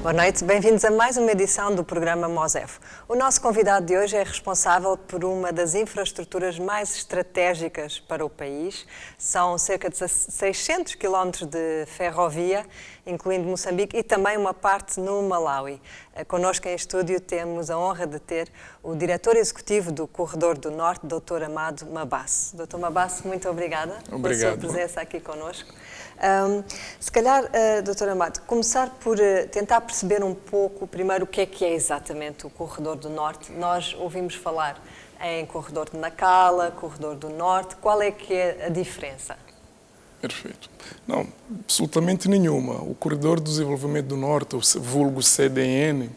Boa noite, bem-vindos a mais uma edição do programa MOSEF. O nosso convidado de hoje é responsável por uma das infraestruturas mais estratégicas para o país. São cerca de 600 quilómetros de ferrovia, incluindo Moçambique e também uma parte no Malawi. Connosco em estúdio temos a honra de ter o diretor executivo do Corredor do Norte, Dr. Amado Mabasso. Dr. Mabasso, muito obrigada pela sua presença aqui connosco. Se calhar, Dr. Amado, começar por tentar perceber um pouco, primeiro, o que é exatamente o Corredor do Norte. Nós ouvimos falar em Corredor de Nacala, Corredor do Norte. Qual é que é a diferença? Perfeito. Não, absolutamente nenhuma. O Corredor do Desenvolvimento do Norte, o vulgo CDN,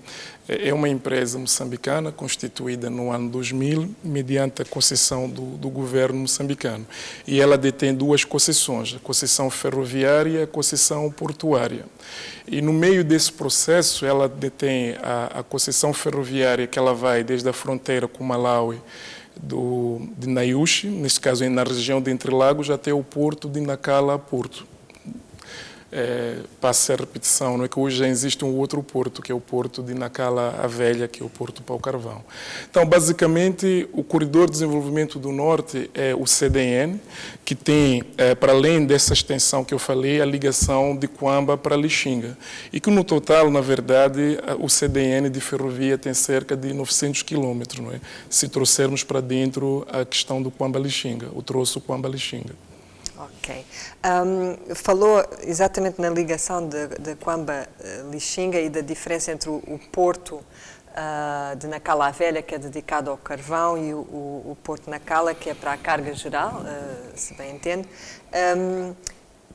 é uma empresa moçambicana constituída no ano 2000, mediante a concessão do governo moçambicano. E ela detém duas concessões, a concessão ferroviária e a concessão portuária. E no meio desse processo, ela detém a concessão ferroviária, que ela vai desde a fronteira com o Malawi, de Nayushi, neste caso na região de Entre Lagos, até o porto de Nacala a Porto. Passa a repetição, não é que hoje já existe um outro porto, que é o porto de Nacala a Velha, que é o porto Pau Carvão. Então, basicamente, o Corredor de Desenvolvimento do Norte é o CDN, que tem, para além dessa extensão que eu falei, a ligação de Cuamba para Lixinga. E que, no total, na verdade, o CDN de ferrovia tem cerca de 900 quilômetros, não é? Se trouxermos para dentro a questão do Cuamba-Lixinga, o troço Cuamba-Lixinga. Ok. Falou exatamente na ligação de Cuamba-Lixinga e da diferença entre o porto de Nacala a Velha, que é dedicado ao carvão, e o porto de Nacala, que é para a carga geral, se bem entendo.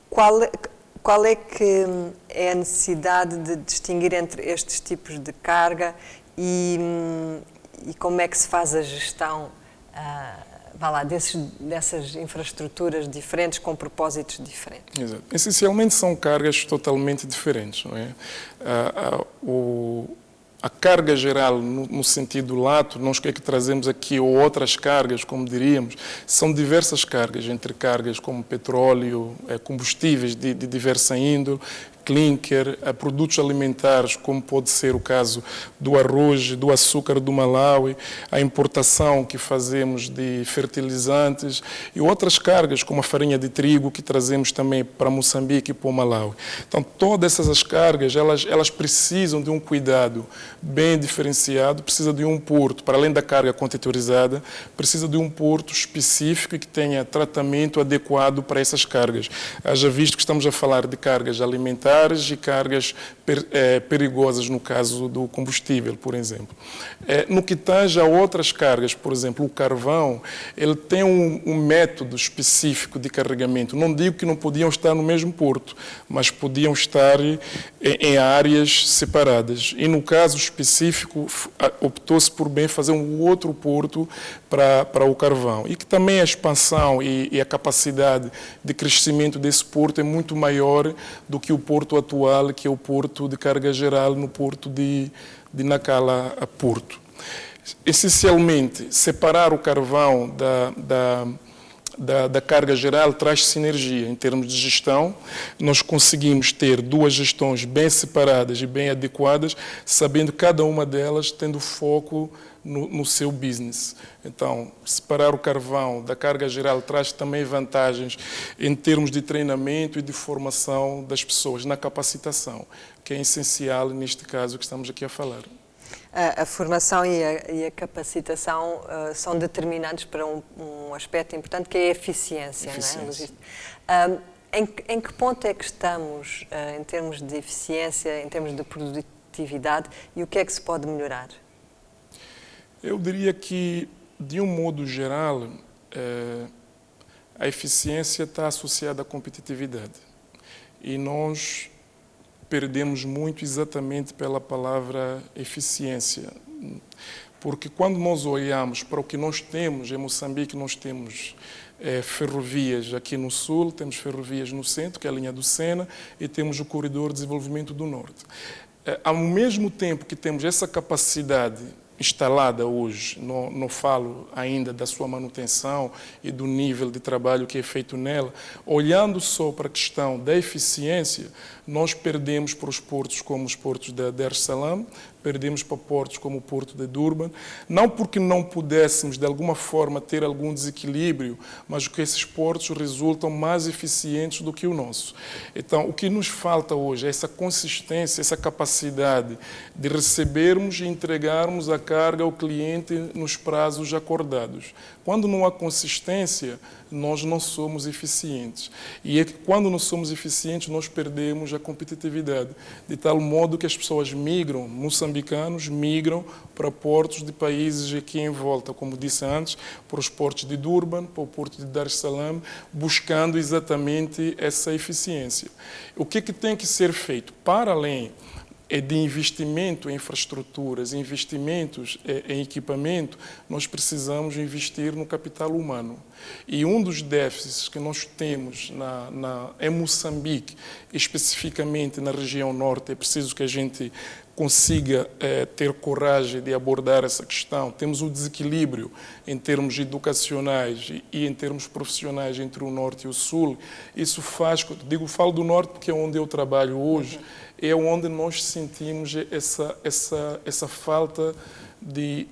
Qual é que é a necessidade de distinguir entre estes tipos de carga e como é que se faz a gestão dessas infraestruturas diferentes, com propósitos diferentes? Exato. Essencialmente são cargas totalmente diferentes, não é? A carga geral, no sentido lato, nós que trazemos aqui, ou outras cargas, como diríamos, são diversas cargas, entre cargas como petróleo, combustíveis de diversa índole, clinker, a produtos alimentares, como pode ser o caso do arroz, do açúcar do Malawi, a importação que fazemos de fertilizantes e outras cargas, como a farinha de trigo, que trazemos também para Moçambique e para o Malawi. Então, todas essas cargas, elas precisam de um cuidado bem diferenciado, precisa de um porto, para além da carga containerizada, precisa de um porto específico e que tenha tratamento adequado para essas cargas. Haja visto que estamos a falar de cargas alimentares e cargas perigosas, no caso do combustível, por exemplo. No que tange a outras cargas, por exemplo, o carvão, ele tem um método específico de carregamento. Não digo que não podiam estar no mesmo porto, mas podiam estar em áreas separadas. E no caso específico, optou-se por bem fazer um outro porto para o carvão. E que também a expansão e a capacidade de crescimento desse porto é muito maior do que o porto atual, que é o porto de carga geral no porto de Nacala a Porto. Essencialmente, separar o carvão da carga geral traz sinergia em termos de gestão. Nós conseguimos ter duas gestões bem separadas e bem adequadas, sabendo cada uma delas tendo foco no seu business. Então, separar o carvão da carga geral traz também vantagens em termos de treinamento e de formação das pessoas, na capacitação, que é essencial neste caso que estamos aqui a falar. A formação e a capacitação são determinantes para um aspecto importante, que é a eficiência. Não é? Em que ponto é que estamos em termos de eficiência, em termos de produtividade, e o que é que se pode melhorar? Eu diria que, de um modo geral, a eficiência está associada à competitividade. E nós perdemos muito exatamente pela palavra eficiência. Porque quando nós olhamos para o que nós temos, em Moçambique nós temos ferrovias aqui no sul, temos ferrovias no centro, que é a linha do Sena, e temos o Corredor de Desenvolvimento do Norte. Ao mesmo tempo que temos essa capacidade instalada hoje, não falo ainda da sua manutenção e do nível de trabalho que é feito nela, olhando só para a questão da eficiência, nós perdemos para os portos como os portos de Dar es Salaam, perdemos para portos como o porto de Durban, não porque não pudéssemos de alguma forma ter algum desequilíbrio, mas que esses portos resultam mais eficientes do que o nosso. Então, o que nos falta hoje é essa consistência, essa capacidade de recebermos e entregarmos a carga ao cliente nos prazos acordados. Quando não há consistência, nós não somos eficientes. E é que quando não somos eficientes, nós perdemos a competitividade, de tal modo que as pessoas migram, moçambicanos migram para portos de países aqui em volta, como disse antes, para os portos de Durban, para o porto de Dar es Salaam, buscando exatamente essa eficiência. O que tem que ser feito? Para além de investimento em infraestruturas, investimentos em equipamento, nós precisamos investir no capital humano. E um dos déficits que nós temos em Moçambique, especificamente na região norte, é preciso que a gente consiga ter coragem de abordar essa questão. Temos um desequilíbrio em termos educacionais e em termos profissionais entre o norte e o sul. Isso faz, falo do norte porque é onde eu trabalho hoje, é onde nós sentimos essa falta de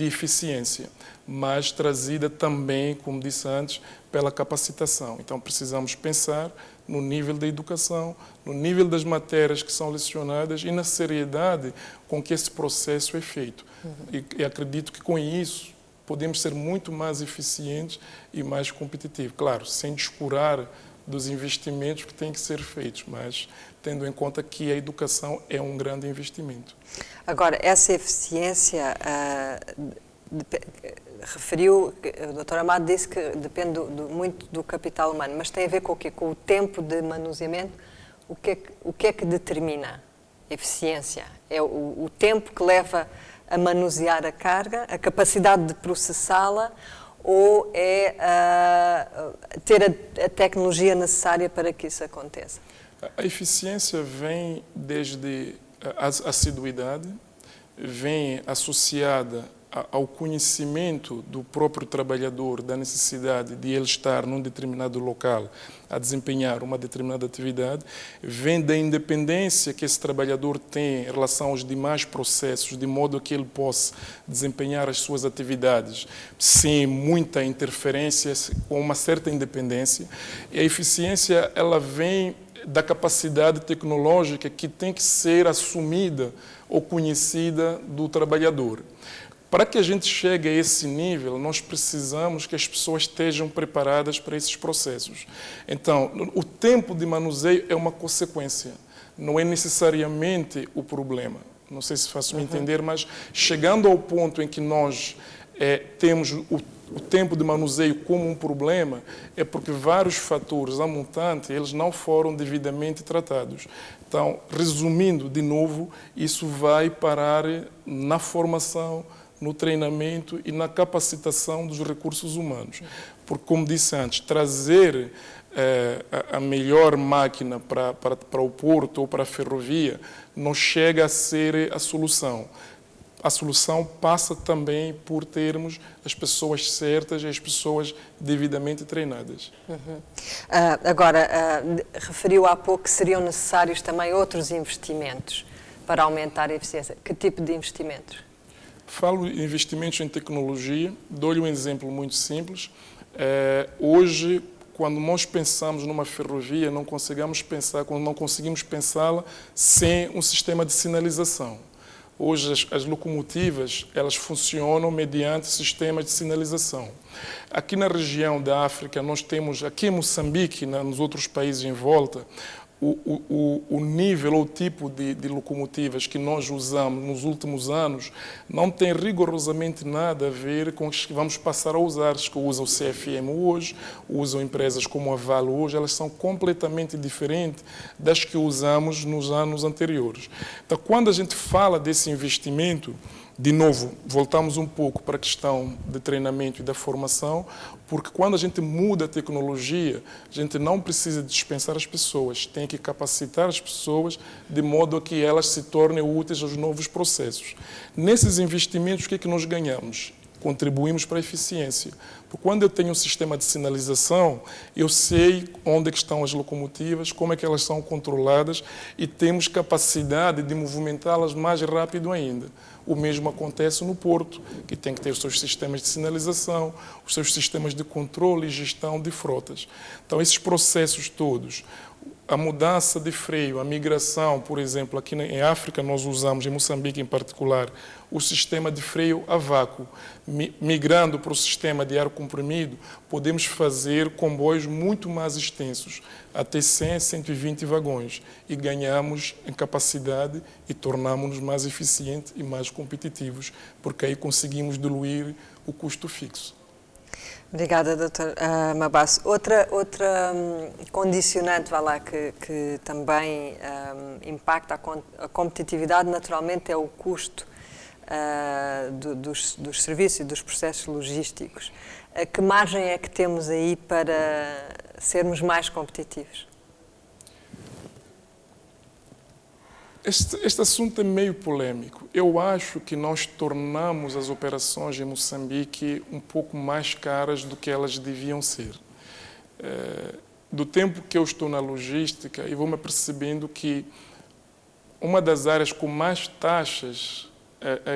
eficiência, mas trazida também, como disse antes, pela capacitação. Então precisamos pensar no nível da educação, no nível das matérias que são lecionadas e na seriedade com que esse processo é feito. E acredito que com isso podemos ser muito mais eficientes e mais competitivos. Claro, sem descurar dos investimentos que têm que ser feitos, mas tendo em conta que a educação é um grande investimento. Agora, essa eficiência, referiu, o Dr. Amado disse que depende muito do capital humano, mas tem a ver com o quê? Com o tempo de manuseamento. O que é que determina eficiência? É o tempo que leva a manusear a carga, a capacidade de processá-la, ou é ter a tecnologia necessária para que isso aconteça? A eficiência vem desde a assiduidade, vem associada ao conhecimento do próprio trabalhador da necessidade de ele estar num determinado local a desempenhar uma determinada atividade, vem da independência que esse trabalhador tem em relação aos demais processos, de modo que ele possa desempenhar as suas atividades sem muita interferência, com uma certa independência. E a eficiência, ela vem da capacidade tecnológica que tem que ser assumida ou conhecida do trabalhador. Para que a gente chegue a esse nível, nós precisamos que as pessoas estejam preparadas para esses processos. Então, o tempo de manuseio é uma consequência, não é necessariamente o problema. Não sei se faço-me entender, mas chegando ao ponto em que nós temos o tempo de manuseio como um problema, é porque vários fatores a montante, eles não foram devidamente tratados. Então, resumindo de novo, isso vai parar na formação, no treinamento e na capacitação dos recursos humanos. Porque, como disse antes, trazer a melhor máquina para o porto ou para a ferrovia não chega a ser a solução. A solução passa também por termos as pessoas certas e as pessoas devidamente treinadas. Agora, referiu há pouco que seriam necessários também outros investimentos para aumentar a eficiência. Que tipo de investimentos? Falo em investimentos em tecnologia, dou-lhe um exemplo muito simples. Hoje, quando nós pensamos numa ferrovia, não conseguimos pensá-la sem um sistema de sinalização. Hoje as locomotivas, elas funcionam mediante sistemas de sinalização. Aqui na região da África, nós temos, aqui em Moçambique, nos outros países em volta, o nível ou o tipo de locomotivas que nós usamos nos últimos anos não tem rigorosamente nada a ver com as que vamos passar a usar. As que usam o CFM hoje, usam empresas como a Vale hoje, elas são completamente diferentes das que usamos nos anos anteriores. Então, quando a gente fala desse investimento, De novo, voltamos um pouco para a questão de treinamento e da formação, porque quando a gente muda a tecnologia, a gente não precisa dispensar as pessoas, tem que capacitar as pessoas de modo a que elas se tornem úteis aos novos processos. Nesses investimentos, o que é que nós ganhamos? Contribuímos para a eficiência. Porque quando eu tenho um sistema de sinalização, eu sei onde é que estão as locomotivas, como é que elas são controladas e temos capacidade de movimentá-las mais rápido ainda. O mesmo acontece no porto, que tem que ter os seus sistemas de sinalização, os seus sistemas de controle e gestão de frotas. Então, esses processos todos, a mudança de freio, a migração, por exemplo, aqui em África nós usamos, em Moçambique em particular, o sistema de freio a vácuo. Migrando para o sistema de ar comprimido, podemos fazer comboios muito mais extensos, até 100, 120 vagões, e ganhamos em capacidade e tornamos-nos mais eficientes e mais competitivos, porque aí conseguimos diluir o custo fixo. Obrigada, Dr. Mabasso. Outra condicionante, vá lá, que também impacta a competitividade, naturalmente, é o custo dos serviços e dos processos logísticos. Que margem é que temos aí para sermos mais competitivos? Este assunto é meio polêmico. Eu acho que nós tornamos as operações em Moçambique um pouco mais caras do que elas deviam ser. Do tempo que eu estou na logística, eu vou me percebendo que uma das áreas com mais taxas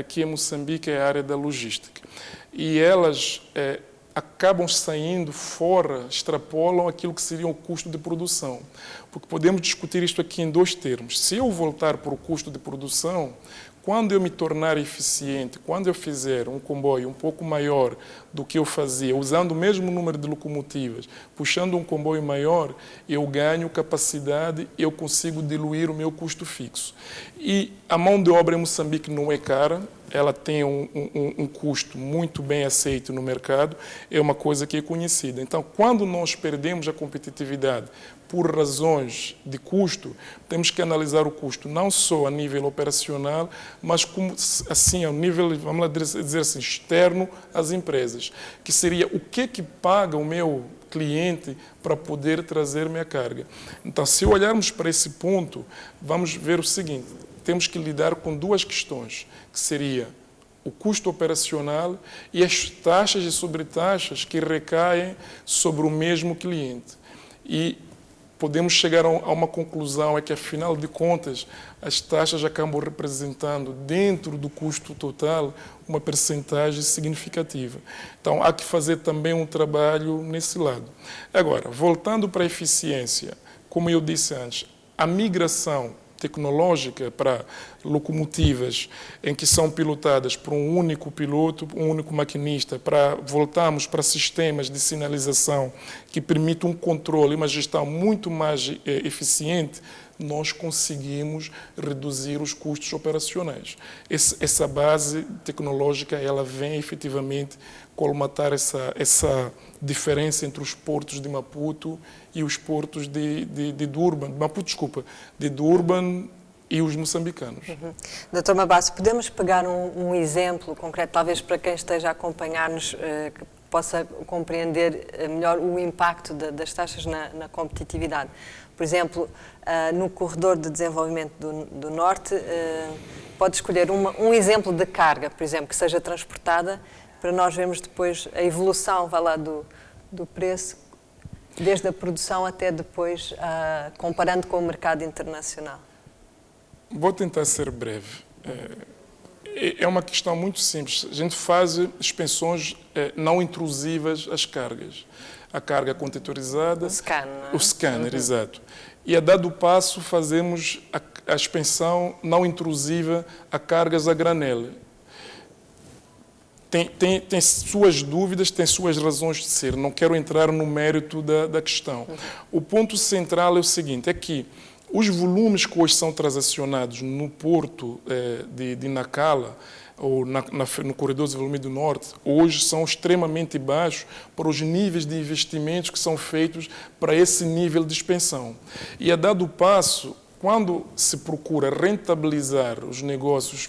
aqui em Moçambique é a área da logística. E elas acabam saindo fora, extrapolam aquilo que seria o custo de produção. Porque podemos discutir isto aqui em dois termos. Se eu voltar para o custo de produção, quando eu me tornar eficiente, quando eu fizer um comboio um pouco maior do que eu fazia, usando o mesmo número de locomotivas, puxando um comboio maior, eu ganho capacidade, eu consigo diluir o meu custo fixo. E a mão de obra em Moçambique não é cara, ela tem um custo muito bem aceito no mercado, é uma coisa que é conhecida. Então, quando nós perdemos a competitividade por razões de custo, temos que analisar o custo não só a nível operacional, mas como, assim, a nível, vamos lá dizer assim, externo às empresas, que seria o que paga o meu cliente para poder trazer minha carga. Então, se olharmos para esse ponto, vamos ver o seguinte: temos que lidar com duas questões, que seria o custo operacional e as taxas e sobretaxas que recaem sobre o mesmo cliente. E podemos chegar a uma conclusão, é que, afinal de contas, as taxas acabam representando, dentro do custo total, uma percentagem significativa. Então, há que fazer também um trabalho nesse lado. Agora, voltando para a eficiência, como eu disse antes, a migração tecnológica para locomotivas em que são pilotadas por um único piloto, um único maquinista, para voltarmos para sistemas de sinalização que permitam um controle e uma gestão muito mais eficiente, nós conseguimos reduzir os custos operacionais. Essa base tecnológica, ela vem efetivamente colmatar essa diferença entre os portos de Maputo e os portos de Durban, de Durban e os moçambicanos. Dr. Mabasso, podemos pegar um exemplo concreto, talvez para quem esteja a acompanhar-nos, que possa compreender melhor o impacto das taxas na competitividade. Por exemplo, no corredor de desenvolvimento do Norte, pode escolher um exemplo de carga, por exemplo, que seja transportada, para nós vermos depois a evolução, vá lá, do preço, desde a produção até depois, comparando com o mercado internacional. Vou tentar ser breve. É uma questão muito simples. A gente faz expensões não intrusivas às cargas. A carga contetorizada... O scan, não é? O scanner, exato. E, a dado passo, fazemos a expensão não intrusiva a cargas a granel. Tem suas dúvidas, tem suas razões de ser. Não quero entrar no mérito da questão. O ponto central é o seguinte, é que os volumes que hoje são transacionados no porto de Nacala, ou no Corredor de Desenvolvimento do Norte, hoje são extremamente baixos para os níveis de investimentos que são feitos para esse nível de expansão. E, a dado passo, quando se procura rentabilizar os negócios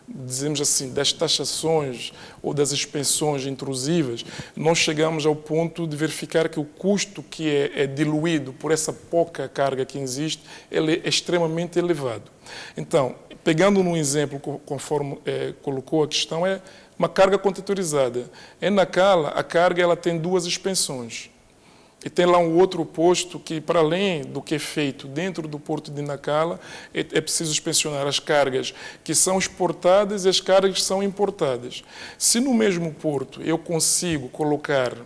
dizemos assim, das taxações ou das expensões intrusivas, nós chegamos ao ponto de verificar que o custo que é diluído por essa pouca carga que existe, ele é extremamente elevado. Então, pegando num exemplo, conforme colocou a questão, é uma carga contetorizada. Em Nacala, a carga ela tem duas expensões. E tem lá um outro posto que, para além do que é feito dentro do porto de Nacala, é preciso inspecionar as cargas que são exportadas e as cargas que são importadas. Se no mesmo porto eu consigo colocar,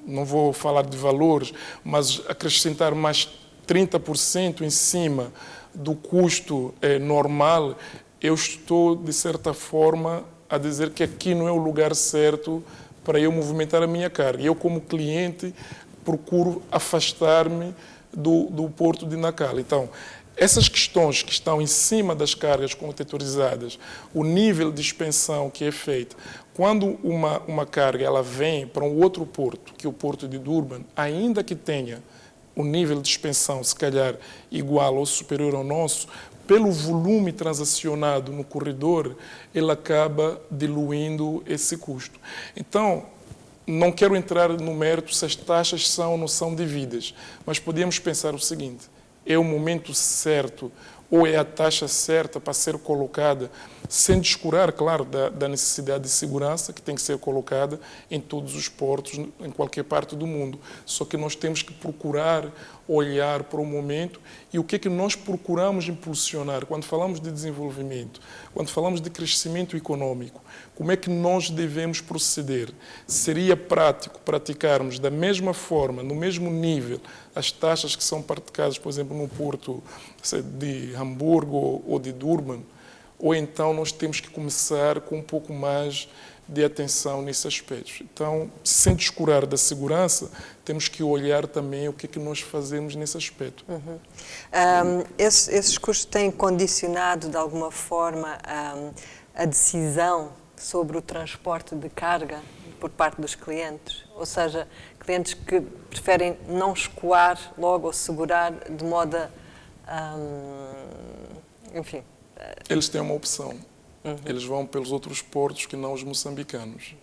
não vou falar de valores, mas acrescentar mais 30% em cima do custo normal, eu estou, de certa forma, a dizer que aqui não é o lugar certo para eu movimentar a minha carga. Eu, como cliente, procuro afastar-me do porto de Nacala. Então, essas questões que estão em cima das cargas contetorizadas, o nível de expensão que é feito, quando uma carga ela vem para um outro porto, que é o porto de Durban, ainda que tenha o nível de expensão, se calhar, igual ou superior ao nosso, pelo volume transacionado no corredor, ele acaba diluindo esse custo. Então, não quero entrar no mérito se as taxas são ou não são devidas, mas podemos pensar o seguinte: é o momento certo ou é a taxa certa para ser colocada, sem descurar, claro, da necessidade de segurança que tem que ser colocada em todos os portos, em qualquer parte do mundo. Só que nós temos que procurar olhar para o momento e o que é que nós procuramos impulsionar quando falamos de desenvolvimento, quando falamos de crescimento econômico. Como é que nós devemos proceder? Seria prático praticarmos da mesma forma, no mesmo nível, as taxas que são praticadas, por exemplo, no porto de Hamburgo ou de Durban? Ou então nós temos que começar com um pouco mais de atenção nesse aspecto? Então, sem descurar da segurança, temos que olhar também o que é que nós fazemos nesse aspecto. Uhum. Esses custos têm condicionado, de alguma forma, a decisão sobre o transporte de carga por parte dos clientes? Ou seja, clientes que preferem não escoar logo ou segurar de modo a... enfim... Eles têm uma opção. Eles vão pelos outros portos que não os moçambicanos.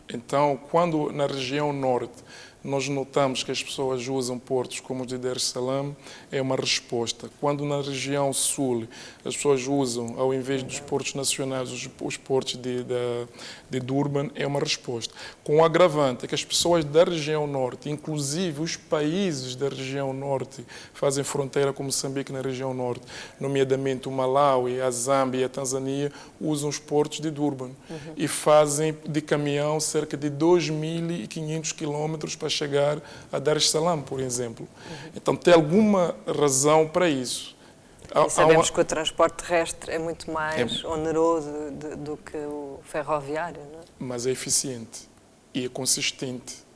Então, quando na região norte nós notamos que as pessoas usam portos como o de Dar es Salaam, é uma resposta. Quando na região sul as pessoas usam, ao invés dos portos nacionais, os portos de Durban, é uma resposta. Com o agravante que as pessoas da região norte, inclusive os países da região norte, fazem fronteira com Moçambique na região norte, nomeadamente o Malawi, a Zâmbia e a Tanzânia, usam os portos de Durban e fazem de caminhão cerca de 2.500 quilómetros para chegar a Dar es Salaam, por exemplo. Então, tem alguma razão para isso. E sabemos que o transporte terrestre é muito mais oneroso do que o ferroviário, não é? Mas é eficiente e é consistente.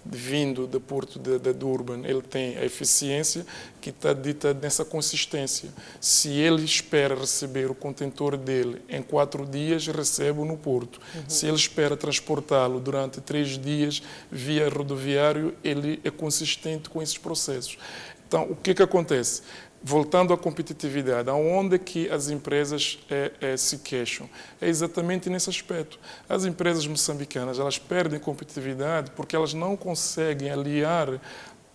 Vindo do porto de Durban, ele tem a eficiência que está dita nessa consistência. Se ele espera receber o contentor dele em 4 dias, recebe-o no porto. Se ele espera transportá-lo durante 3 dias via rodoviário, ele é consistente com esses processos. Então, o que é que acontece? Voltando à competitividade, aonde que as empresas se queixam? É exatamente nesse aspecto. As empresas moçambicanas, elas perdem competitividade porque elas não conseguem aliar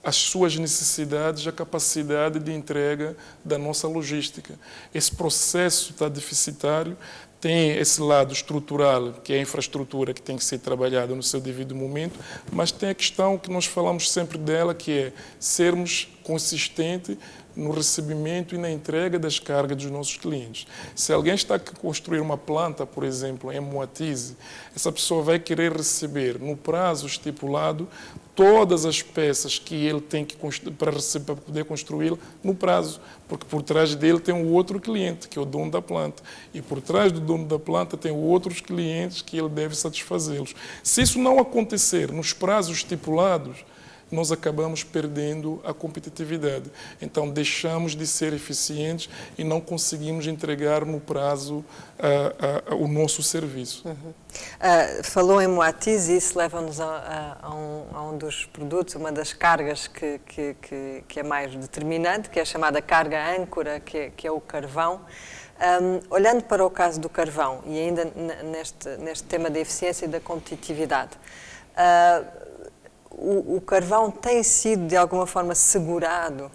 as suas necessidades à capacidade de entrega da nossa logística. Esse processo está deficitário, tem esse lado estrutural, que é a infraestrutura que tem que ser trabalhada no seu devido momento, mas tem a questão que nós falamos sempre dela, que é sermos consistentes no recebimento e na entrega das cargas dos nossos clientes. Se alguém está a construir uma planta, por exemplo, em Moatize, essa pessoa vai querer receber, no prazo estipulado, todas as peças que ele tem que para poder construí-la no prazo, porque por trás dele tem um outro cliente, que é o dono da planta, e por trás do dono da planta tem outros clientes que ele deve satisfazê-los. Se isso não acontecer nos prazos estipulados, nós acabamos perdendo a competitividade. Então, deixamos de ser eficientes e não conseguimos entregar no prazo o nosso serviço. Falou em Moatize e isso leva-nos a um dos produtos, uma das cargas que é mais determinante, que é a chamada carga âncora, que é o carvão. Olhando para o caso do carvão, e ainda neste tema da eficiência e da competitividade, o carvão tem sido de alguma forma segurado,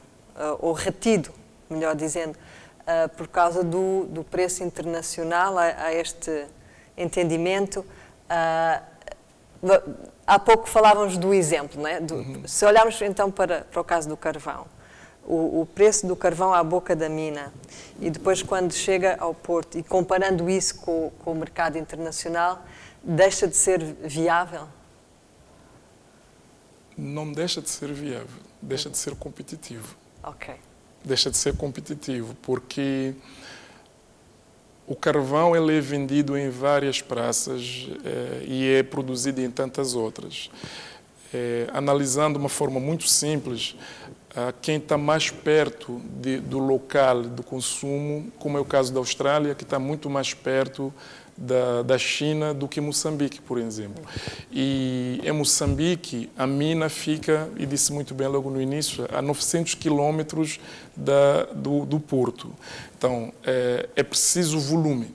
ou retido, melhor dizendo, por causa do preço internacional a este entendimento. Há pouco falávamos do exemplo, não é? Se olharmos então para o caso do carvão, o preço do carvão à boca da mina e depois quando chega ao porto, e comparando isso com o mercado internacional, deixa de ser viável? Não deixa de ser viável, deixa de ser competitivo. Ok. Deixa de ser competitivo, porque o carvão ele é vendido em várias praças e é produzido em tantas outras. Analisando de uma forma muito simples, quem está mais perto do local do consumo, como é o caso da Austrália, que está muito mais perto da China do que Moçambique, por exemplo. E em Moçambique, a fica, e disse muito bem logo no início, a 900 quilômetros do porto. Então, é preciso volume.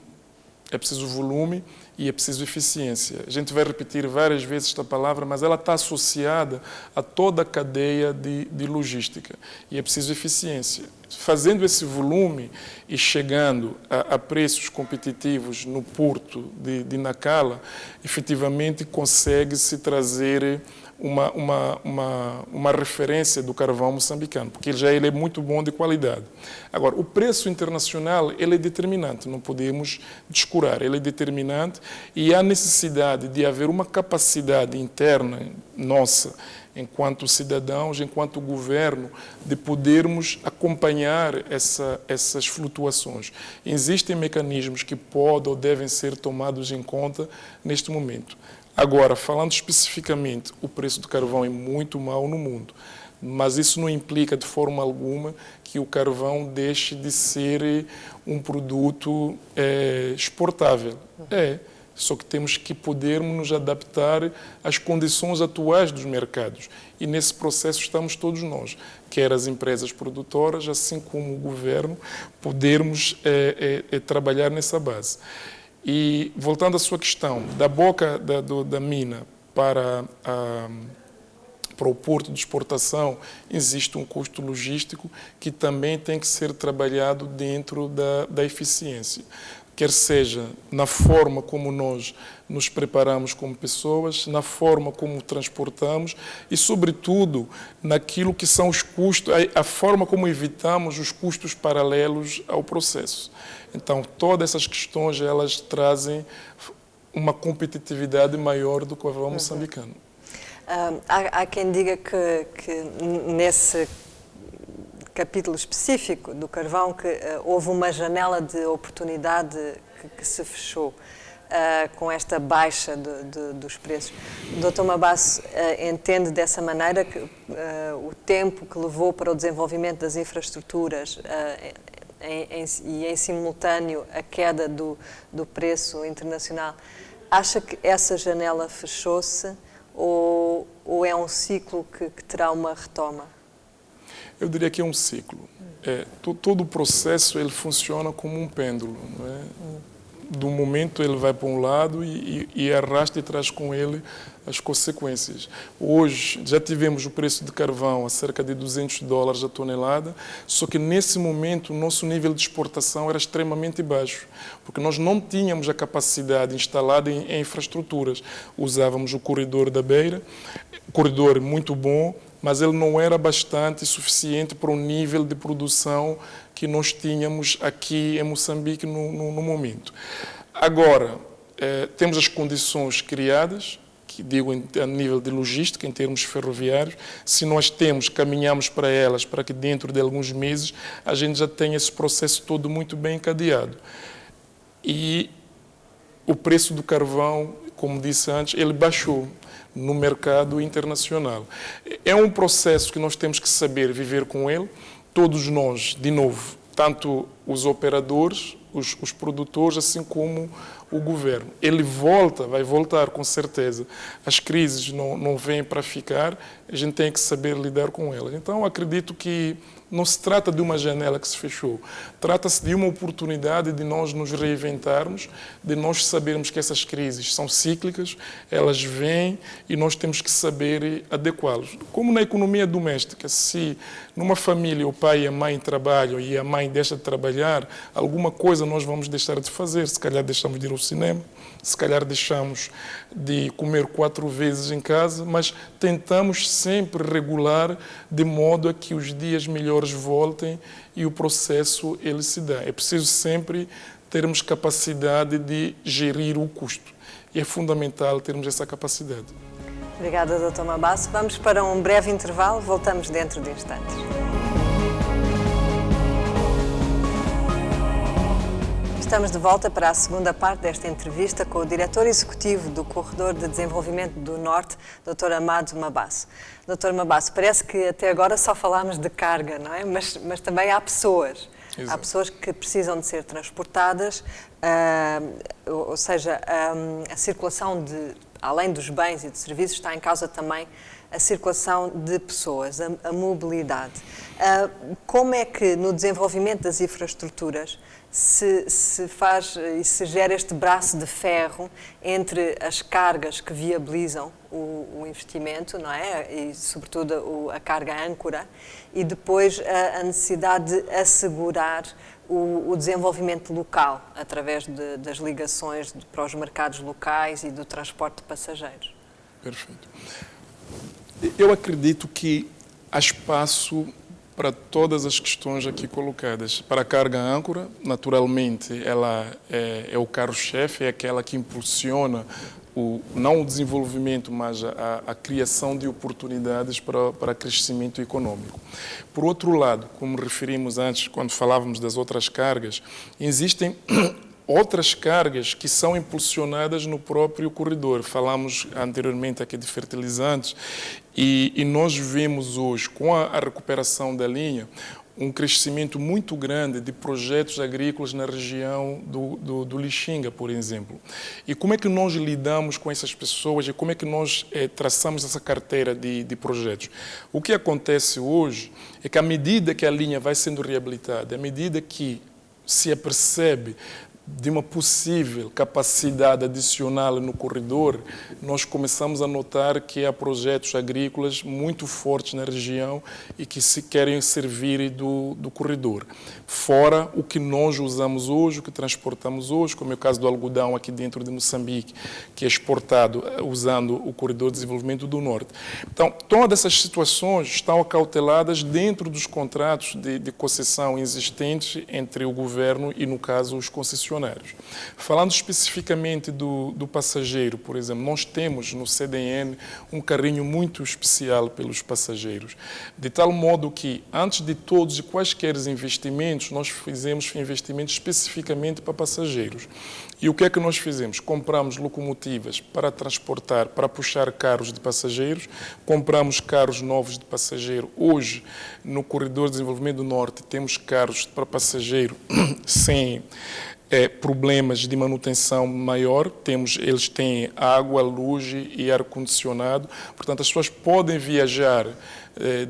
É preciso volume e é preciso eficiência. A gente vai repetir várias vezes esta palavra, mas ela está associada a toda a cadeia de logística. E é preciso eficiência. Fazendo esse volume e chegando a preços competitivos no porto de Nacala, efetivamente consegue-se trazer uma referência do carvão moçambicano, porque ele é muito bom de qualidade. Agora, o preço internacional ele é determinante, não podemos descurar, ele é determinante e há necessidade de haver uma capacidade interna nossa, enquanto cidadãos, enquanto governo, de podermos acompanhar essas flutuações. Existem mecanismos que podem ou devem ser tomados em conta neste momento. Agora, falando especificamente, o preço do carvão é muito mau no mundo, mas isso não implica de forma alguma que o carvão deixe de ser um produto exportável. Só que temos que podermos nos adaptar às condições atuais dos mercados. E nesse processo estamos todos nós, quer as empresas produtoras, assim como o governo, podermos trabalhar nessa base. E, voltando à sua questão, da boca da mina para o porto de exportação, existe um custo logístico que também tem que ser trabalhado dentro da eficiência. Quer seja na forma como nós nos preparamos como pessoas, na forma como transportamos e, sobretudo, naquilo que são os custos, a forma como evitamos os custos paralelos ao processo. Então, todas essas questões, elas trazem uma competitividade maior do carvão moçambicano. Há quem diga que nesse capítulo específico do carvão que houve uma janela de oportunidade que se fechou com esta baixa dos preços. O Dr. Mabasso entende dessa maneira que o tempo que levou para o desenvolvimento das infraestruturas e em simultâneo a queda do preço internacional, acha que essa janela fechou-se ou é um ciclo que terá uma retoma? Eu diria que é um ciclo. Todo o processo ele funciona como um pêndulo. Não é? Do momento ele vai para um lado e arrasta e traz com ele as consequências. Hoje já tivemos o preço de carvão a cerca de $200 a tonelada, só que nesse momento o nosso nível de exportação era extremamente baixo, porque nós não tínhamos a capacidade instalada em infraestruturas. Usávamos o corredor da Beira, corredor muito bom, mas ele não era bastante suficiente para o nível de produção que nós tínhamos aqui em Moçambique no momento. Agora, temos as condições criadas, que digo a nível de logística, em termos ferroviários. Se nós caminhamos para elas, para que dentro de alguns meses a gente já tenha esse processo todo muito bem encadeado. E o preço do carvão, como disse antes, ele baixou. no mercado internacional. É um processo que nós temos que saber viver com ele, todos nós, de novo, tanto os operadores, os produtores, assim como o governo. Ele vai voltar com certeza. As crises não vêm para ficar, a gente tem que saber lidar com elas. Então, acredito que não se trata de uma janela que se fechou. Trata-se de uma oportunidade de nós nos reinventarmos, de nós sabermos que essas crises são cíclicas, elas vêm e nós temos que saber adequá-los. Como na economia doméstica, se numa família o pai e a mãe trabalham e a mãe deixa de trabalhar, alguma coisa nós vamos deixar de fazer. Se calhar deixamos de ir ao cinema, se calhar deixamos de comer 4 vezes em casa, mas tentamos sempre regular de modo a que os dias melhores voltem e o processo ele se dá. É preciso sempre termos capacidade de gerir o custo. E é fundamental termos essa capacidade. Obrigada, Dr. Mabasso. Vamos para um breve intervalo, voltamos dentro de instantes. Estamos de volta para a segunda parte desta entrevista com o diretor executivo do Corredor de Desenvolvimento do Norte, Dr. Amado Mabasso. Dr. Mabasso, parece que até agora só falámos de carga, não é? Mas também há pessoas. Exato. Há pessoas que precisam de ser transportadas, ou seja, a circulação além dos bens e de serviços, está em causa também a circulação de pessoas, a mobilidade. Como é que no desenvolvimento das infraestruturas se faz e se gera este braço de ferro entre as cargas que viabilizam o investimento, não é? E, sobretudo, a carga âncora, e depois a necessidade de assegurar o desenvolvimento local através das ligações para os mercados locais e do transporte de passageiros? Perfeito. Eu acredito que há espaço para todas as questões aqui colocadas. Para a carga âncora, naturalmente, ela é o carro-chefe, é aquela que impulsiona não o desenvolvimento, mas a criação de oportunidades para crescimento econômico. Por outro lado, como referimos antes, quando falávamos das outras cargas, existem outras cargas que são impulsionadas no próprio corredor. Falamos anteriormente aqui de fertilizantes e nós vemos hoje, com a recuperação da linha, um crescimento muito grande de projetos agrícolas na região do Lixinga, por exemplo. E como é que nós lidamos com essas pessoas e como é que nós traçamos essa carteira de projetos? O que acontece hoje é que, à medida que a linha vai sendo reabilitada, à medida que se apercebe de uma possível capacidade adicional no corredor, nós começamos a notar que há projetos agrícolas muito fortes na região e que se querem servir do corredor. Fora o que nós usamos hoje, o que transportamos hoje, como é o caso do algodão aqui dentro de Moçambique, que é exportado usando o Corredor de Desenvolvimento do Norte. Então, todas essas situações estão acauteladas dentro dos contratos de concessão existentes entre o governo e, no caso, os concessionários. Falando especificamente do passageiro, por exemplo, nós temos no CDN um carinho muito especial pelos passageiros, de tal modo que, antes de todos e quaisquer investimentos, nós fizemos investimentos especificamente para passageiros. E o que é que nós fizemos? Compramos locomotivas para transportar, para puxar carros de passageiros, compramos carros novos de passageiro. Hoje, no Corredor de Desenvolvimento do Norte, temos carros para passageiro sem problemas de manutenção maior, eles têm água, luz e ar-condicionado, portanto as pessoas podem viajar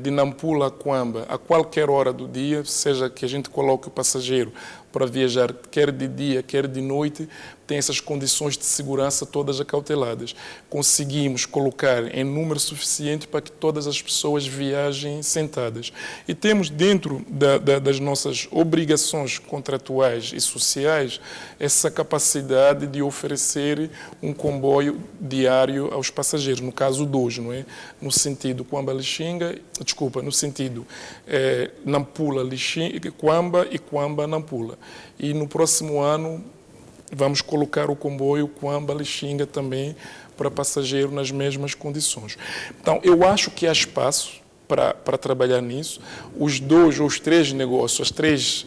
de Nampula a Cuamba a qualquer hora do dia, seja que a gente coloque o passageiro para viajar quer de dia, quer de noite, tem essas condições de segurança todas acauteladas. Conseguimos colocar em número suficiente para que todas as pessoas viajem sentadas. E temos dentro das nossas obrigações contratuais e sociais essa capacidade de oferecer um comboio diário aos passageiros, no caso de hoje, não é? No sentido no sentido Nampula-Lixinga, Cuamba e Cuamba-Nampula. E no próximo ano vamos colocar o comboio Cuamba-Lixinga também para passageiro nas mesmas condições. Então, eu acho que há espaço para trabalhar nisso. Os 2 ou os 3 negócios, as 3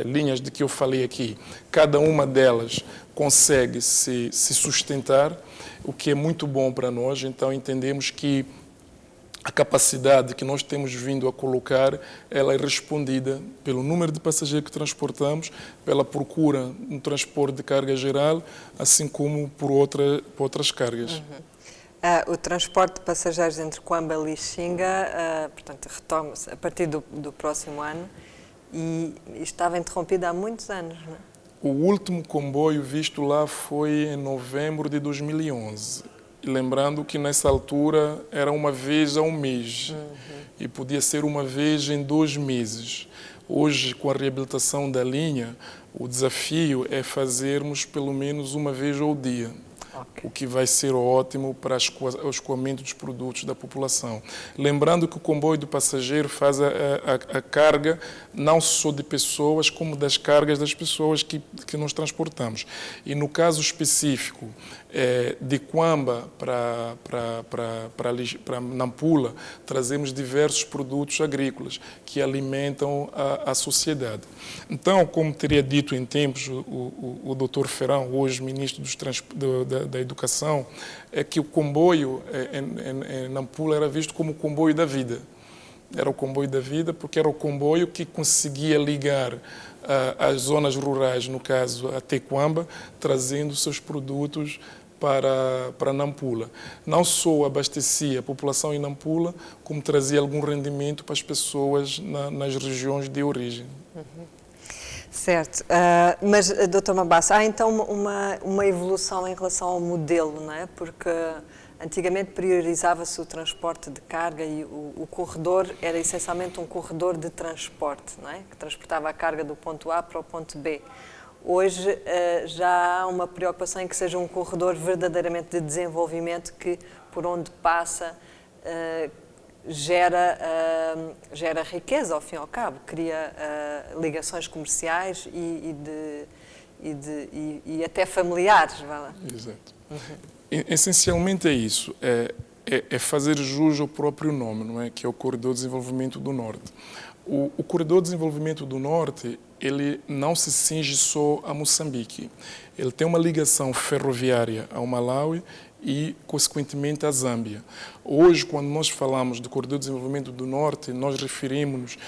linhas de que eu falei aqui, cada uma delas consegue se sustentar, o que é muito bom para nós. Então entendemos que a capacidade que nós temos vindo a colocar, ela é respondida pelo número de passageiros que transportamos, pela procura no transporte de carga geral, assim como por outras cargas. O transporte de passageiros entre Quamba e Lixinga, portanto, retoma-se a partir do próximo ano e estava interrompido há muitos anos, não é? O último comboio visto lá foi em novembro de 2011. E lembrando que nessa altura era uma vez a um mês e podia ser uma vez em 2 meses. Hoje, com a reabilitação da linha, o desafio é fazermos pelo menos uma vez ao dia. Okay. O que vai ser ótimo para o escoamento dos produtos da população. Lembrando que o comboio do passageiro faz a carga não só de pessoas, como das cargas das pessoas que nós transportamos. E no caso específico de Quamba para Nampula, trazemos diversos produtos agrícolas que alimentam a sociedade. Então, como teria dito em tempos o Dr. Ferrão, hoje ministro da Educação, é que o comboio em Nampula era visto como o comboio da vida. Era o comboio da vida porque era o comboio que conseguia ligar as zonas rurais, no caso até Quamba, trazendo seus produtos para Nampula. Não só abastecia a população em Nampula, como trazia algum rendimento para as pessoas nas regiões de origem. Certo, mas, Dr. Mabassa, há então uma evolução em relação ao modelo, não é? Porque antigamente priorizava-se o transporte de carga e o corredor era essencialmente um corredor de transporte, não é? Que transportava a carga do ponto A para o ponto B. Hoje já há uma preocupação em que seja um corredor verdadeiramente de desenvolvimento que, por onde passa, gera riqueza, ao fim e ao cabo, cria ligações comerciais e até familiares. Vai lá. Exato. Essencialmente é isso, é fazer jus ao próprio nome, não é? Que é o Corredor de Desenvolvimento do Norte. O Corredor de Desenvolvimento do Norte, ele não se cinge só a Moçambique. Ele tem uma ligação ferroviária ao Malawi e, consequentemente, à Zâmbia. Hoje, quando nós falamos do Corredor de Desenvolvimento do Norte, nós referimos-nos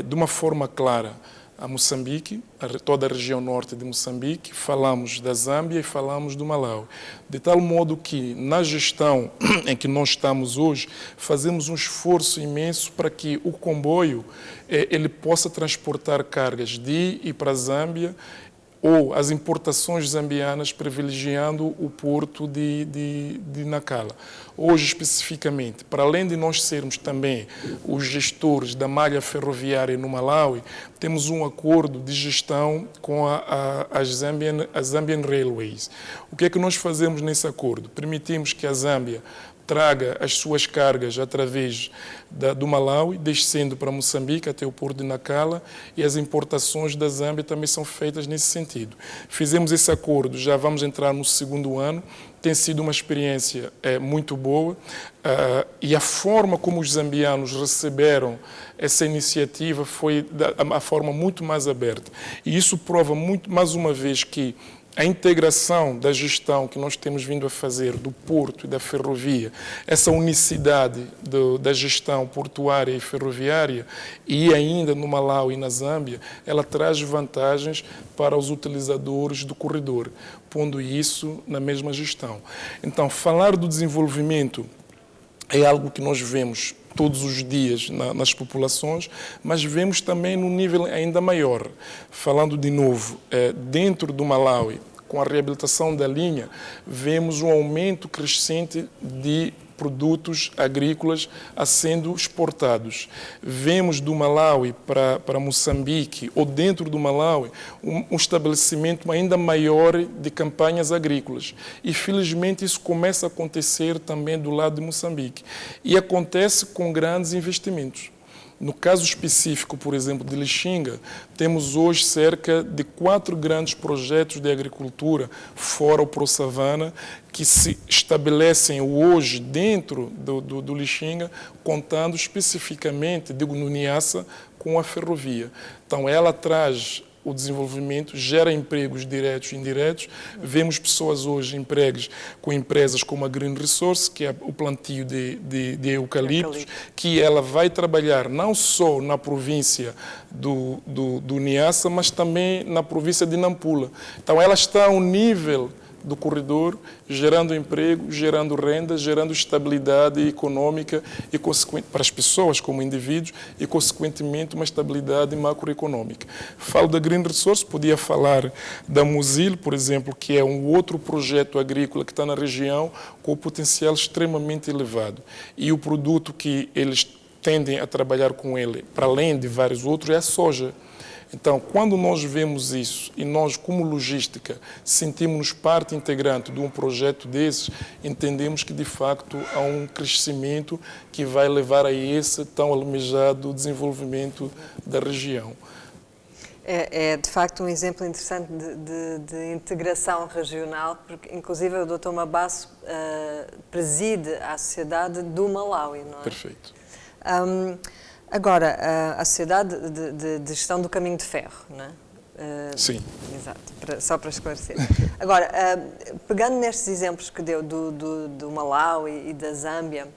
de uma forma clara a Moçambique, toda a região norte de Moçambique, falamos da Zâmbia e falamos do Malawi. De tal modo que, na gestão em que nós estamos hoje, fazemos um esforço imenso para que o comboio ele possa transportar cargas de e para a Zâmbia, ou as importações zambianas privilegiando o porto de Nacala. Hoje, especificamente, para além de nós sermos também os gestores da malha ferroviária no Malawi, temos um acordo de gestão com a Zambian Railways. O que é que nós fazemos nesse acordo? Permitimos que a Zâmbia traga as suas cargas através do Malawi, descendo para Moçambique até o porto de Nacala, e as importações da Zâmbia também são feitas nesse sentido. Fizemos esse acordo, já vamos entrar no 2º ano, tem sido uma experiência muito boa e a forma como os zambianos receberam essa iniciativa foi uma forma muito mais aberta. E isso prova muito, mais uma vez, que a integração da gestão que nós temos vindo a fazer do porto e da ferrovia, essa unicidade da gestão portuária e ferroviária, e ainda no Malawi e na Zâmbia, ela traz vantagens para os utilizadores do corredor, pondo isso na mesma gestão. Então, falar do desenvolvimento é algo que nós vemos todos os dias nas populações, mas vemos também num nível ainda maior. Falando de novo, dentro do Malawi, com a reabilitação da linha, vemos um aumento crescente de produtos agrícolas a sendo exportados. Vemos do Malawi para Moçambique, ou dentro do Malawi, um estabelecimento ainda maior de campanhas agrícolas. E, felizmente, isso começa a acontecer também do lado de Moçambique. E acontece com grandes investimentos. No caso específico, por exemplo, de Lixinga, temos hoje cerca de 4 grandes projetos de agricultura fora o ProSavana que se estabelecem hoje dentro do Lixinga, contando especificamente, digo, no Niassa, com a ferrovia. Então, ela traz o desenvolvimento, gera empregos diretos e indiretos. Vemos pessoas hoje empregues com empresas como a Green Resource, que é o plantio de eucaliptos, que ela vai trabalhar não só na província do Niassa, mas também na província de Nampula. Então, ela está a um nível do corredor, gerando emprego, gerando renda, gerando estabilidade econômica e para as pessoas como indivíduos e, consequentemente, uma estabilidade macroeconômica. Falo da Green Resource, podia falar da Musil, por exemplo, que é um outro projeto agrícola que está na região com potencial extremamente elevado. E o produto que eles tendem a trabalhar com ele, para além de vários outros, é a soja. Então, quando nós vemos isso e nós, como logística, sentimos-nos parte integrante de um projeto desses, entendemos que, de facto, há um crescimento que vai levar a esse tão almejado desenvolvimento da região. É, de facto, um exemplo interessante de integração regional, porque, inclusive, o Dr. Mabasso preside a Sociedade do Malawi, não é? Perfeito. Agora, a Sociedade de Gestão do Caminho de Ferro, não é? Sim. Exato, só para esclarecer. Agora, pegando nestes exemplos que deu do Malawi e da Zâmbia,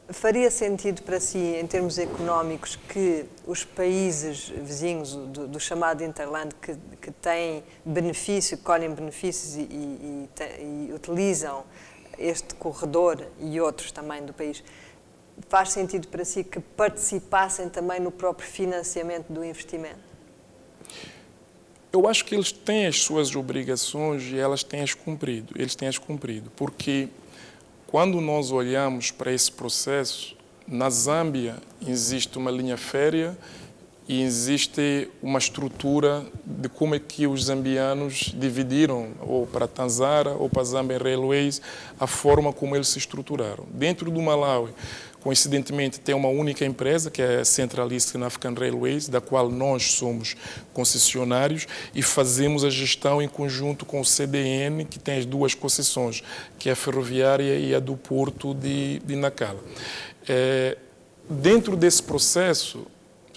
faria sentido para si, em termos económicos, que os países vizinhos do chamado Interland, que têm benefício, que colhem benefícios e utilizam este corredor e outros também do país, faz sentido para si que participassem também no próprio financiamento do investimento? Eu acho que eles têm as suas obrigações e eles têm as cumprido, porque quando nós olhamos para esse processo, na Zâmbia existe uma linha férrea e existe uma estrutura de como é que os zambianos dividiram, ou para a Tanzara ou para a Zambian Railways, a forma como eles se estruturaram. Dentro do Malawi, coincidentemente, tem uma única empresa, que é a Central Eastern African Railways, da qual nós somos concessionários e fazemos a gestão em conjunto com o CDN, que tem as duas concessões, que é a ferroviária e a do Porto de Nacala. Dentro desse processo,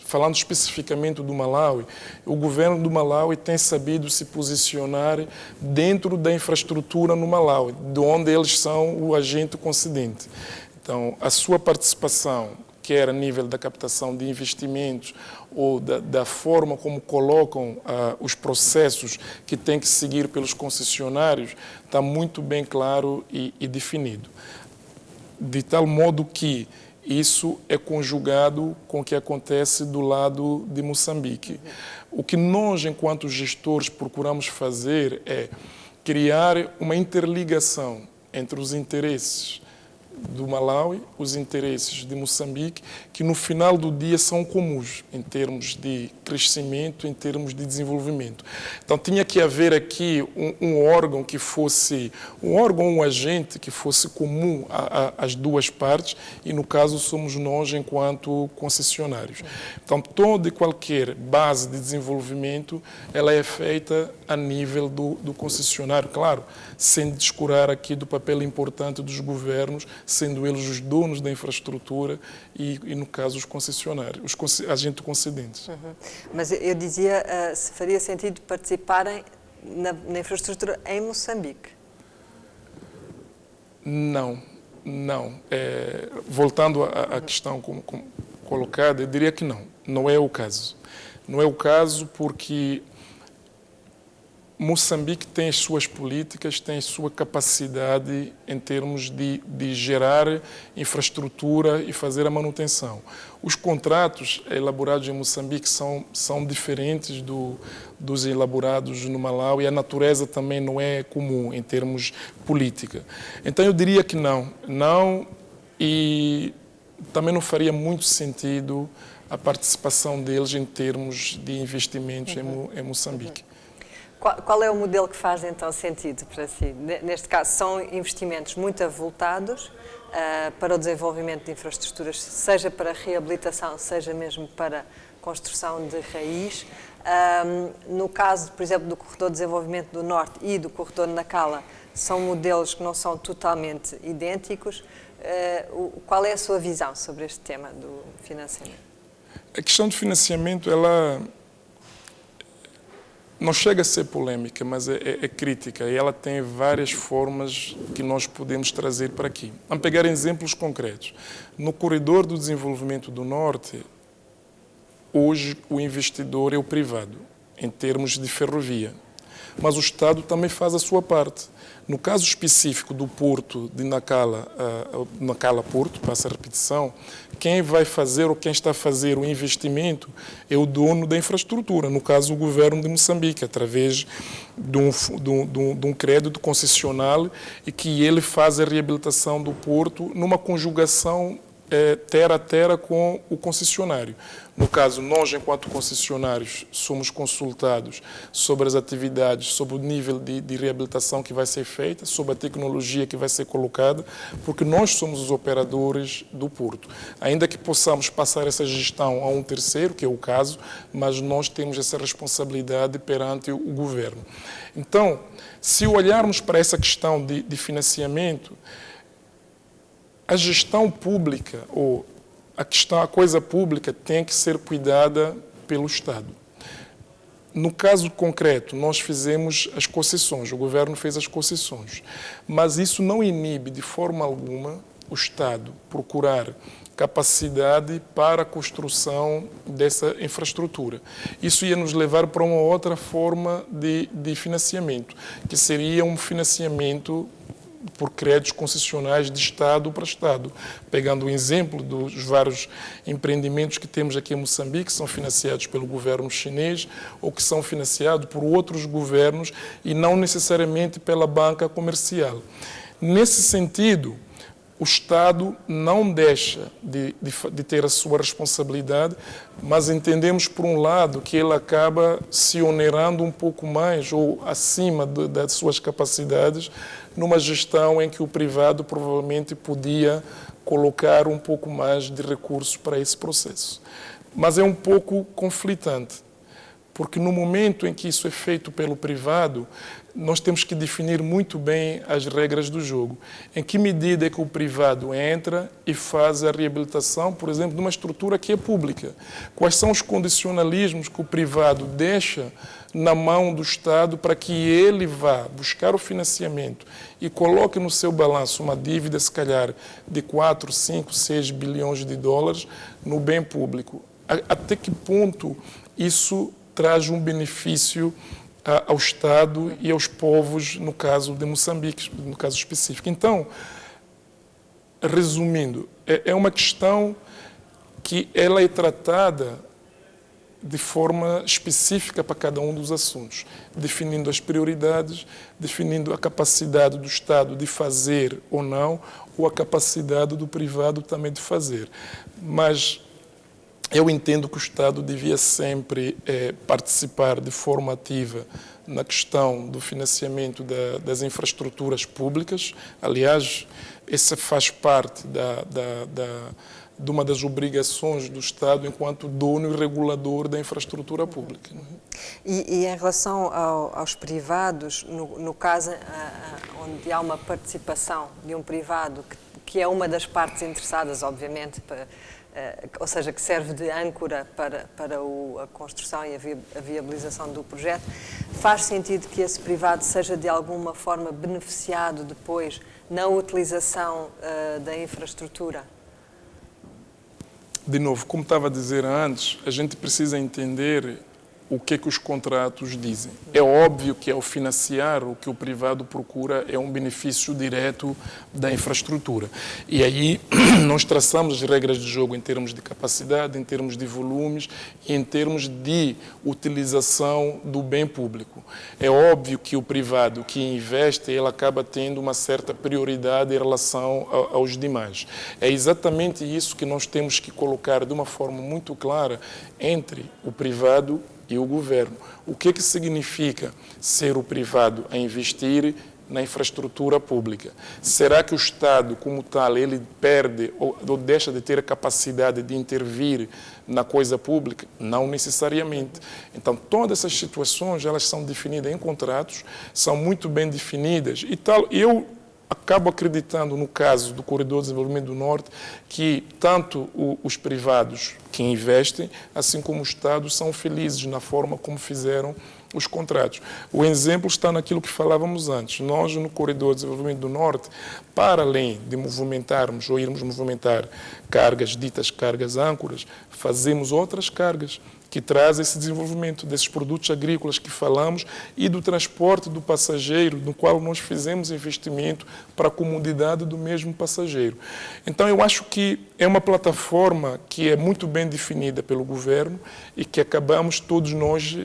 falando especificamente do Malawi, o governo do Malawi tem sabido se posicionar dentro da infraestrutura no Malawi, de onde eles são o agente concedente. Então, a sua participação, quer a nível da captação de investimentos ou da forma como colocam os processos que têm que seguir pelos concessionários, está muito bem claro e definido. De tal modo que isso é conjugado com o que acontece do lado de Moçambique. O que nós, enquanto gestores, procuramos fazer é criar uma interligação entre os interesses do Malawi, os interesses de Moçambique, que no final do dia são comuns em termos de crescimento, em termos de desenvolvimento. Então tinha que haver aqui um órgão que fosse, um agente que fosse comum às duas partes e no caso somos nós enquanto concessionários. Então toda e qualquer base de desenvolvimento ela é feita a nível do concessionário, claro, sem descurar aqui do papel importante dos governos, sendo eles os donos da infraestrutura e no caso, os concessionários, os agentes concedentes. Uhum. Mas eu dizia, se faria sentido participarem na infraestrutura em Moçambique? Não. Voltando à questão como colocada, eu diria que não. Não é o caso. Não é o caso porque Moçambique tem as suas políticas, tem a sua capacidade em termos de gerar infraestrutura e fazer a manutenção. Os contratos elaborados em Moçambique são diferentes dos elaborados no Malawi e a natureza também não é comum em termos política. Então eu diria que não, e também não faria muito sentido a participação deles em termos de investimentos em Moçambique. Qual é o modelo que faz então sentido para si? Neste caso, são investimentos muito avultados para o desenvolvimento de infraestruturas, seja para reabilitação, seja mesmo para construção de raiz. No caso, por exemplo, do Corredor de Desenvolvimento do Norte e do Corredor de Nacala, são modelos que não são totalmente idênticos. Qual é a sua visão sobre este tema do financiamento? A questão do financiamento, ela Não chega a ser polêmica, mas é crítica e ela tem várias formas que nós podemos trazer para aqui. Vamos pegar exemplos concretos. No corredor do desenvolvimento do Norte, hoje o investidor é o privado, em termos de ferrovia, mas o Estado também faz a sua parte. No caso específico do porto de Nacala Porto, passa a repetição, quem vai fazer ou quem está a fazer o investimento é o dono da infraestrutura, no caso o governo de Moçambique, através de um crédito concessional e que ele faz a reabilitação do porto numa conjugação terra a terra com o concessionário. No caso, nós, enquanto concessionários, somos consultados sobre as atividades, sobre o nível de reabilitação que vai ser feita, sobre a tecnologia que vai ser colocada, porque nós somos os operadores do porto. Ainda que possamos passar essa gestão a um terceiro, que é o caso, mas nós temos essa responsabilidade perante o governo. Então, se olharmos para essa questão de financiamento, a gestão pública ou a coisa pública tem que ser cuidada pelo Estado. No caso concreto, nós fizemos as concessões, o governo fez as concessões, mas isso não inibe de forma alguma o Estado procurar capacidade para a construção dessa infraestrutura. Isso ia nos levar para uma outra forma de financiamento, que seria um financiamento por créditos concessionais de Estado para Estado. Pegando o exemplo dos vários empreendimentos que temos aqui em Moçambique, que são financiados pelo governo chinês ou que são financiados por outros governos e não necessariamente pela banca comercial. Nesse sentido, o Estado não deixa de ter a sua responsabilidade, mas entendemos, por um lado, que ele acaba se onerando um pouco mais ou acima das suas capacidades numa gestão em que o privado provavelmente podia colocar um pouco mais de recursos para esse processo. Mas é um pouco conflitante, porque no momento em que isso é feito pelo privado, nós temos que definir muito bem as regras do jogo. Em que medida é que o privado entra e faz a reabilitação, por exemplo, de uma estrutura que é pública? Quais são os condicionalismos que o privado deixa na mão do Estado para que ele vá buscar o financiamento e coloque no seu balanço uma dívida, se calhar, de 4, 5, 6 bilhões de dólares no bem público? Até que ponto isso traz um benefício ao Estado e aos povos, no caso de Moçambique, no caso específico. Então, resumindo, é uma questão que ela é tratada de forma específica para cada um dos assuntos, definindo as prioridades, definindo a capacidade do Estado de fazer ou não, ou a capacidade do privado também de fazer. Mas eu entendo que o Estado devia sempre participar de forma ativa na questão do financiamento das infraestruturas públicas. Aliás, essa faz parte de uma das obrigações do Estado enquanto dono e regulador da infraestrutura pública. E em relação aos privados, no caso onde há uma participação de um privado que é uma das partes interessadas, obviamente, ou seja, que serve de âncora para a construção e a viabilização do projeto, faz sentido que esse privado seja de alguma forma beneficiado depois na utilização da infraestrutura? De novo, como estava a dizer antes, a gente precisa entender o que é que os contratos dizem. É óbvio que ao financiar, o que o privado procura é um benefício direto da infraestrutura. E aí nós traçamos as regras de jogo em termos de capacidade, em termos de volumes e em termos de utilização do bem público. É óbvio que o privado que investe, ele acaba tendo uma certa prioridade em relação aos demais. É exatamente isso que nós temos que colocar de uma forma muito clara entre o privado e o governo. O que significa ser o privado a investir na infraestrutura pública? Será que o Estado, como tal, ele perde ou deixa de ter a capacidade de intervir na coisa pública? Não necessariamente. Então, todas essas situações, elas são definidas em contratos, são muito bem definidas e tal. Eu acabo acreditando, no caso do Corredor de Desenvolvimento do Norte, que tanto os privados que investem, assim como o Estado, são felizes na forma como fizeram os contratos. O exemplo está naquilo que falávamos antes. Nós, no Corredor de Desenvolvimento do Norte, para além de movimentarmos ou irmos movimentar cargas, ditas cargas âncoras, fazemos outras cargas que trazem esse desenvolvimento desses produtos agrícolas que falamos e do transporte do passageiro, no qual nós fizemos investimento para a comodidade do mesmo passageiro. Então, eu acho que é uma plataforma que é muito bem definida pelo governo e que acabamos todos nós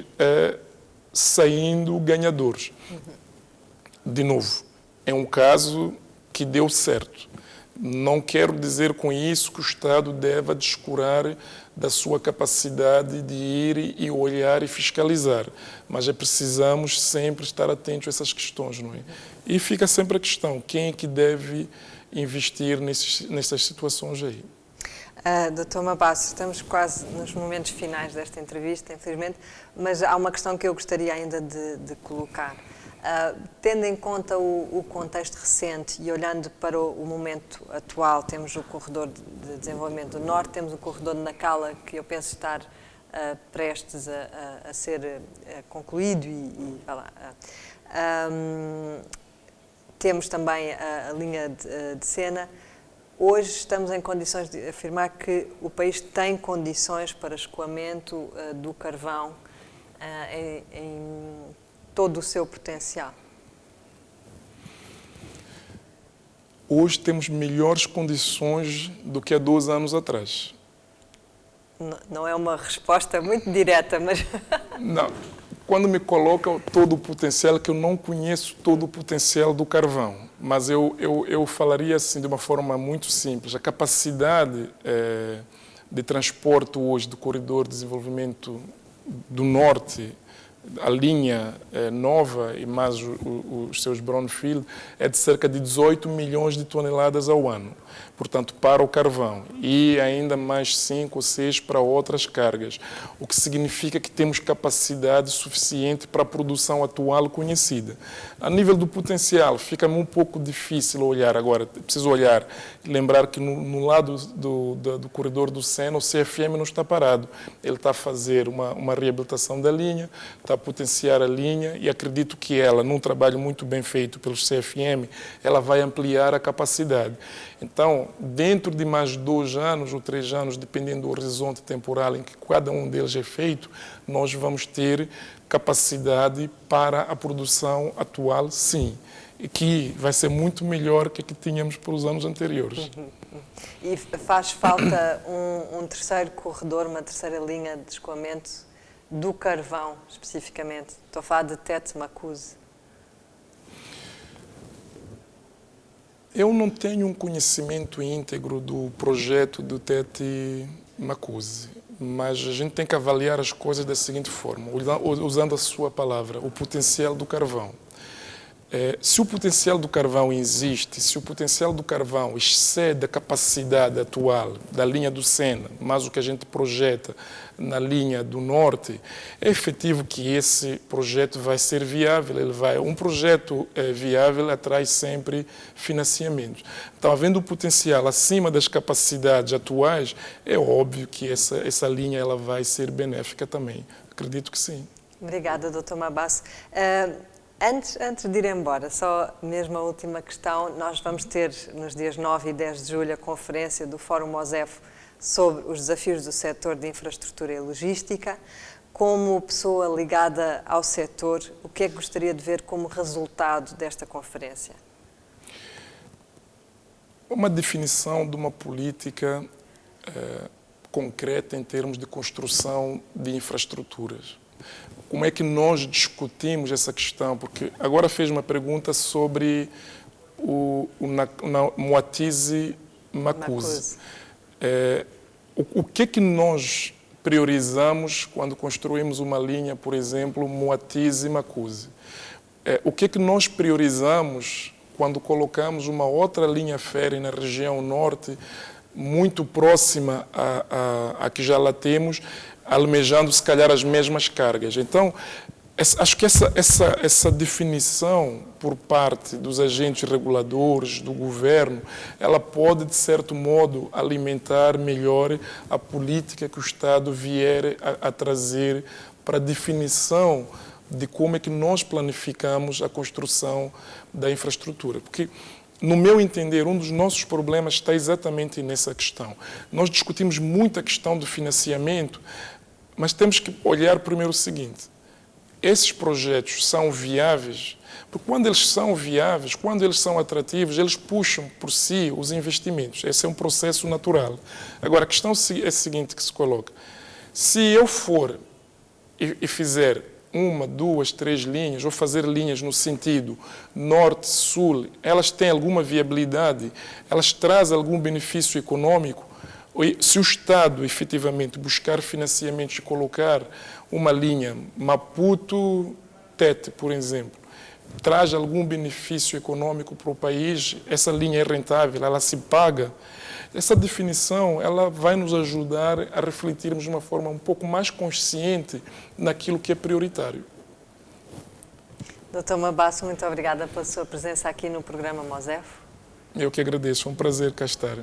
saindo ganhadores. De novo, é um caso que deu certo. Não quero dizer com isso que o Estado deva descurar da sua capacidade de ir e olhar e fiscalizar, mas precisamos sempre estar atentos a essas questões, não é? E fica sempre a questão, quem é que deve investir nessas situações aí? Dr. Mabasso, estamos quase nos momentos finais desta entrevista, infelizmente, mas há uma questão que eu gostaria ainda de colocar. Tendo em conta o contexto recente e olhando para o momento atual, temos o Corredor de Desenvolvimento do Norte, temos o Corredor de Nacala, que eu penso estar prestes a ser concluído temos também a linha de Sena. Hoje estamos em condições de afirmar que o país tem condições para escoamento do carvão em todo o seu potencial. Hoje temos melhores condições do que há 2 anos atrás. Não é uma resposta muito direta, mas... Não. Quando me colocam todo o potencial, que eu não conheço todo o potencial do carvão, mas eu falaria assim de uma forma muito simples. A capacidade de transporte hoje do Corredor de Desenvolvimento do Norte, a linha nova e mais os seus brownfield, é de cerca de 18 milhões de toneladas ao ano. Portanto, para o carvão e ainda mais 5 ou 6 para outras cargas, o que significa que temos capacidade suficiente para a produção atual conhecida. A nível do potencial, fica um pouco difícil olhar agora, preciso olhar e lembrar que no lado do Corredor do Sena, o CFM não está parado. Ele está a fazer uma reabilitação da linha, está a potenciar a linha e acredito que ela, num trabalho muito bem feito pelo CFM, ela vai ampliar a capacidade. Então, dentro de mais 2 anos ou 3 anos, dependendo do horizonte temporal em que cada um deles é feito, nós vamos ter capacidade para a produção atual, sim, e que vai ser muito melhor que a que tínhamos para os anos anteriores. E faz falta um terceiro corredor, uma terceira linha de escoamento do carvão, especificamente? Estou a falar de Tete-Macuze. Eu não tenho um conhecimento íntegro do projeto do Tete-Macuze, mas a gente tem que avaliar as coisas da seguinte forma, usando a sua palavra, o potencial do carvão. Se o potencial do carvão existe, se o potencial do carvão excede a capacidade atual da linha do Sena, mas o que a gente projeta na linha do Norte, é efetivo que esse projeto vai ser viável. Um projeto viável atrai sempre financiamentos. Então, havendo o potencial acima das capacidades atuais, é óbvio que essa linha ela vai ser benéfica também. Acredito que sim. Obrigada, Dr. Mabasso. Antes de ir embora, só mesmo a última questão. Nós vamos ter, nos dias 9 e 10 de julho, a conferência do Fórum Mosef sobre os desafios do setor de infraestrutura e logística. Como pessoa ligada ao setor, o que é que gostaria de ver como resultado desta conferência? Uma definição de uma política concreta em termos de construção de infraestruturas. Como é que nós discutimos essa questão? Porque agora fez uma pergunta sobre o Moatize Macuze. O que é que nós priorizamos quando construímos uma linha, por exemplo, Moatize Macuze? O que é que nós priorizamos quando colocamos uma outra linha férrea na região norte, muito próxima a que já lá temos, almejando, se calhar, as mesmas cargas? Então, acho que essa definição por parte dos agentes reguladores, do governo, ela pode, de certo modo, alimentar melhor a política que o Estado vier a trazer para a definição de como é que nós planificamos a construção da infraestrutura. Porque, no meu entender, um dos nossos problemas está exatamente nessa questão. Nós discutimos muito a questão do financiamento, mas temos que olhar primeiro o seguinte: esses projetos são viáveis? Porque quando eles são viáveis, quando eles são atrativos, eles puxam por si os investimentos. Esse é um processo natural. Agora, a questão é a seguinte que se coloca: se eu for e fizer 1, 2, 3 linhas, ou fazer linhas no sentido norte-sul, elas têm alguma viabilidade? Elas trazem algum benefício econômico? Se o Estado, efetivamente, buscar financiamentos e colocar uma linha Maputo-Tete, por exemplo, traz algum benefício econômico para o país, essa linha é rentável, ela se paga. Essa definição ela vai nos ajudar a refletirmos de uma forma um pouco mais consciente naquilo que é prioritário. Dr. Mabasso, muito obrigada pela sua presença aqui no programa Mosef. Eu que agradeço, é um prazer cá estar.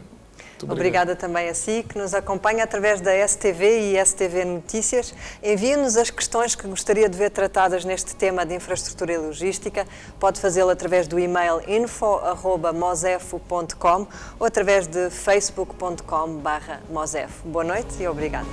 Obrigada também a si, que nos acompanha através da STV e STV Notícias. Envie-nos as questões que gostaria de ver tratadas neste tema de infraestrutura e logística. Pode fazê-lo através do e-mail info@mosefo.com ou através de facebook.com/mosef. Boa noite e obrigada.